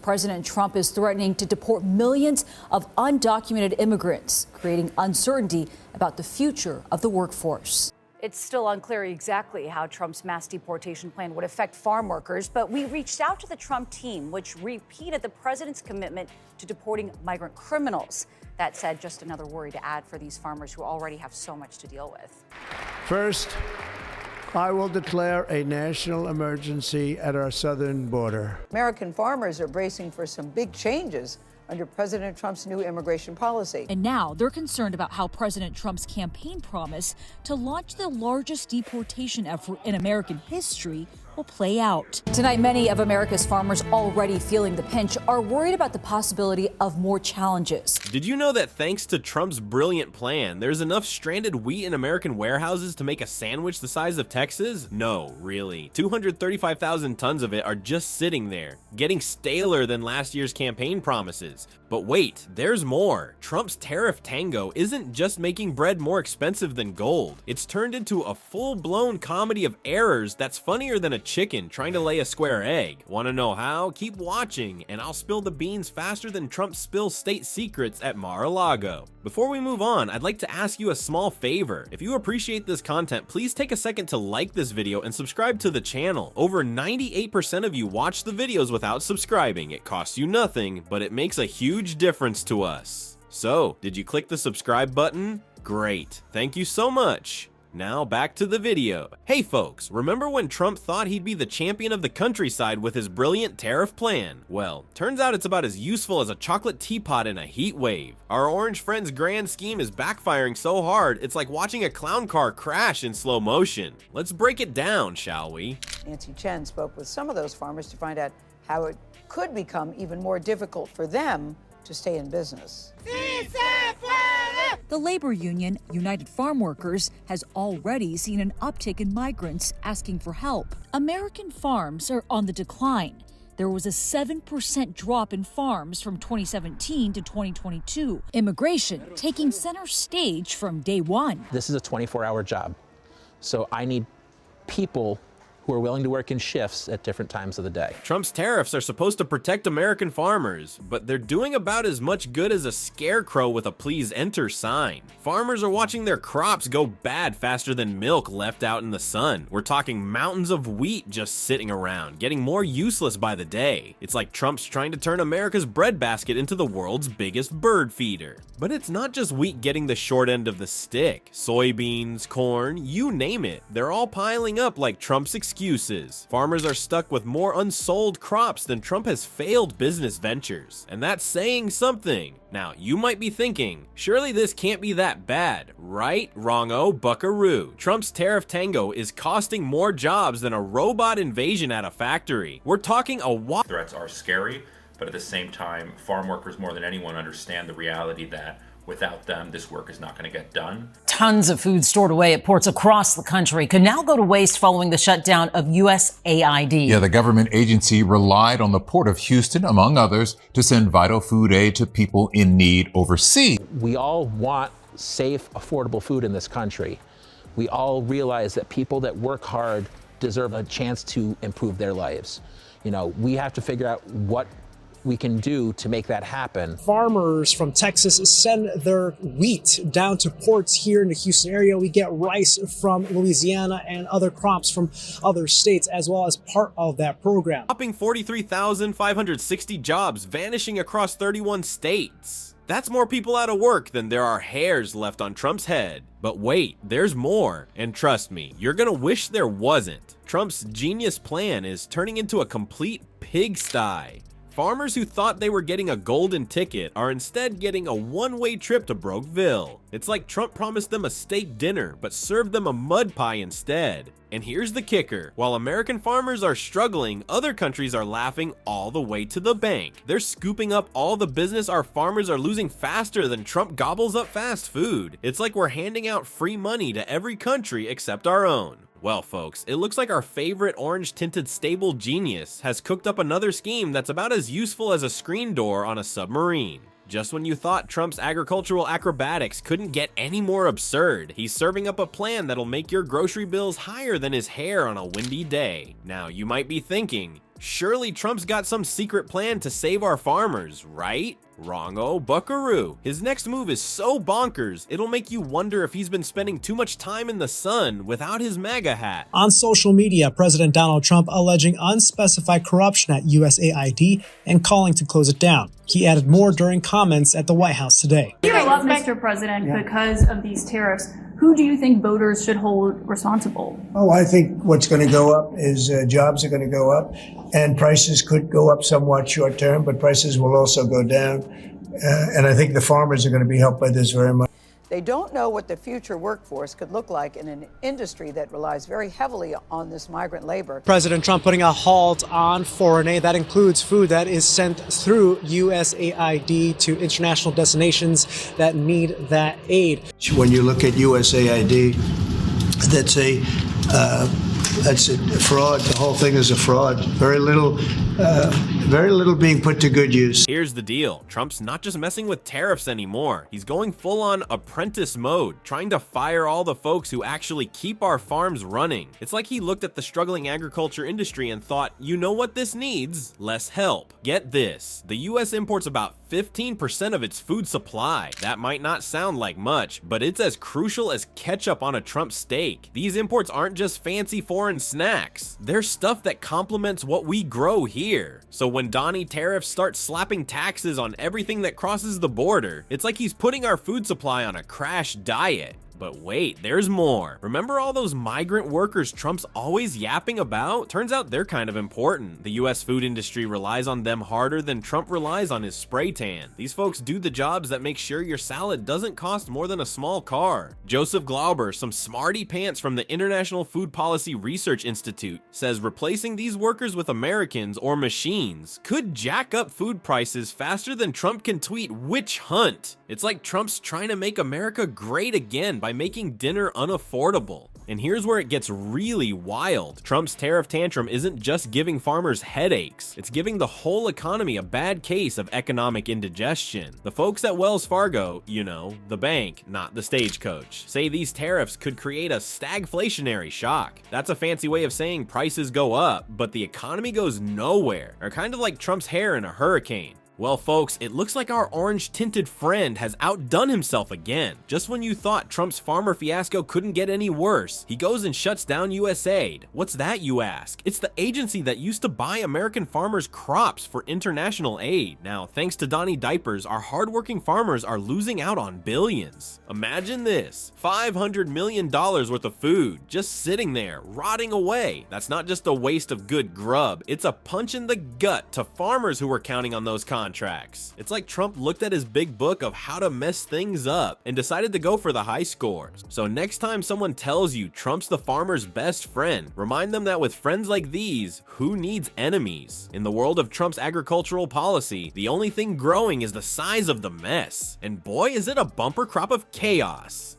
President Trump is threatening to deport millions of undocumented immigrants, creating uncertainty about the future of the workforce. It's still unclear exactly how Trump's mass deportation plan would affect farm workers, but we reached out to the Trump team, which repeated the president's commitment to deporting migrant criminals. That said, just another worry to add for these farmers who already have so much to deal with. First, I will declare a national emergency at our southern border. American farmers are bracing for some big changes under President Trump's new immigration policy. And now they're concerned about how President Trump's campaign promise to launch the largest deportation effort in American history will play out. Tonight, many of America's farmers already feeling the pinch are worried about the possibility of more challenges. Did you know that thanks to Trump's brilliant plan, there's enough stranded wheat in American warehouses to make a sandwich the size of Texas? No, really. 235,000 tons of it are just sitting there, getting staler than last year's campaign promises. But wait, there's more. Trump's tariff tango isn't just making bread more expensive than gold. It's turned into a full-blown comedy of errors that's funnier than a chicken trying to lay a square egg. Want to know how? Keep watching, and I'll spill the beans faster than Trump spills state secrets at Mar-a-Lago. Before we move on, I'd like to ask you a small favor. If you appreciate this content, please take a second to like this video and subscribe to the channel. Over 98% of you watch the videos without subscribing. It costs you nothing, but it makes a huge difference to us. So, did you click the subscribe button? Great. Thank you so much. Now back to the video. Hey folks, remember when Trump thought he'd be the champion of the countryside with his brilliant tariff plan? Well, turns out it's about as useful as a chocolate teapot in a heat wave. Our orange friend's grand scheme is backfiring so hard, it's like watching a clown car crash in slow motion. Let's break it down, shall we? Nancy Chen spoke with some of those farmers to find out how it could become even more difficult for them to stay in business. The labor union, United Farm Workers, has already seen an uptick in migrants asking for help. American farms are on the decline. There was a 7% drop in farms from 2017 to 2022. Immigration taking center stage from day one. This is a 24-hour job, so I need people who are willing to work in shifts at different times of the day. Trump's tariffs are supposed to protect American farmers, but they're doing about as much good as a scarecrow with a please enter sign. Farmers are watching their crops go bad faster than milk left out in the sun. We're talking mountains of wheat just sitting around, getting more useless by the day. It's like Trump's trying to turn America's breadbasket into the world's biggest bird feeder. But it's not just wheat getting the short end of the stick. Soybeans, corn, you name it. They're all piling up like Trump's excuses. Farmers are stuck with more unsold crops than Trump has failed business ventures. And that's saying something. Now, you might be thinking, surely this can't be that bad, right? Wrong-o, buckaroo. Trump's tariff tango is costing more jobs than a robot invasion at a factory. We're talking a Threats are scary, but at the same time, farm workers more than anyone understand the reality that without them, this work is not going to get done. Tons of food stored away at ports across the country could now go to waste following the shutdown of USAID. Yeah, the government agency relied on the Port of Houston, among others, to send vital food aid to people in need overseas. We all want safe, affordable food in this country. We all realize that people that work hard deserve a chance to improve their lives. You know, we have to figure out what we can do to make that happen. Farmers from Texas send their wheat down to ports here in the Houston area. We get rice from Louisiana and other crops from other states as well as part of that program. Whopping 43,560 jobs vanishing across 31 states. That's more people out of work than there are hairs left on Trump's head. But wait, there's more. And trust me, you're gonna wish there wasn't. Trump's genius plan is turning into a complete pigsty. Farmers who thought they were getting a golden ticket are instead getting a one-way trip to Brokeville. It's like Trump promised them a steak dinner, but served them a mud pie instead. And here's the kicker. While American farmers are struggling, other countries are laughing all the way to the bank. They're scooping up all the business our farmers are losing faster than Trump gobbles up fast food. It's like we're handing out free money to every country except our own. Well, folks, it looks like our favorite orange-tinted stable genius has cooked up another scheme that's about as useful as a screen door on a submarine. Just when you thought Trump's agricultural acrobatics couldn't get any more absurd, he's serving up a plan that'll make your grocery bills higher than his hair on a windy day. Now, you might be thinking, Surely Trump's got some secret plan to save our farmers, right? Wrong-o buckaroo. His next move is so bonkers, it'll make you wonder if he's been spending too much time in the sun without his MAGA hat. On social media, President Donald Trump alleging unspecified corruption at USAID and calling to close it down. He added more during comments at the White House today. Well, Mr. President, because of these tariffs, who do you think voters should hold responsible? Oh, I think what's going to go up is jobs are going to go up, and prices could go up somewhat short term, but prices will also go down. And I think the farmers are going to be helped by this very much. They don't know what the future workforce could look like in an industry that relies very heavily on this migrant labor. President Trump putting a halt on foreign aid. That includes food that is sent through USAID to international destinations that need that aid. When you look at USAID, that's a fraud. The whole thing is a fraud. Very little being put to good use. Here's the deal. Trump's not just messing with tariffs anymore. He's going full-on apprentice mode, trying to fire all the folks who actually keep our farms running. It's like he looked at the struggling agriculture industry and thought, you know what this needs? Less help. Get this. The US imports about 15% of its food supply. That might not sound like much, but it's as crucial as ketchup on a Trump steak. These imports aren't just fancy foreign snacks. They're stuff that complements what we grow here. So when Donnie tariffs start slapping taxes on everything that crosses the border, it's like he's putting our food supply on a crash diet. But wait, there's more. Remember all those migrant workers Trump's always yapping about? Turns out they're kind of important. The US food industry relies on them harder than Trump relies on his spray tan. These folks do the jobs that make sure your salad doesn't cost more than a small car. Joseph Glauber, some smarty pants from the International Food Policy Research Institute, says replacing these workers with Americans or machines could jack up food prices faster than Trump can tweet witch hunt. It's like Trump's trying to make America great again by making dinner unaffordable. And here's where it gets really wild. Trump's tariff tantrum isn't just giving farmers headaches, it's giving the whole economy a bad case of economic indigestion. The folks at Wells Fargo, you know, the bank, not the stagecoach, say these tariffs could create a stagflationary shock. That's a fancy way of saying prices go up, but the economy goes nowhere, or kind of like Trump's hair in a hurricane. Well, folks, it looks like our orange-tinted friend has outdone himself again. Just when you thought Trump's farmer fiasco couldn't get any worse, he goes and shuts down USAID. What's that, you ask? It's the agency that used to buy American farmers crops for international aid. Now, thanks to Donnie Diapers, our hardworking farmers are losing out on billions. Imagine this, $500 million worth of food just sitting there, rotting away. That's not just a waste of good grub, it's a punch in the gut to farmers who were counting on those contracts. It's like Trump looked at his big book of how to mess things up and decided to go for the high scores. So next time someone tells you Trump's the farmer's best friend, remind them that with friends like these, who needs enemies? In the world of Trump's agricultural policy, the only thing growing is the size of the mess. And boy, is it a bumper crop of chaos.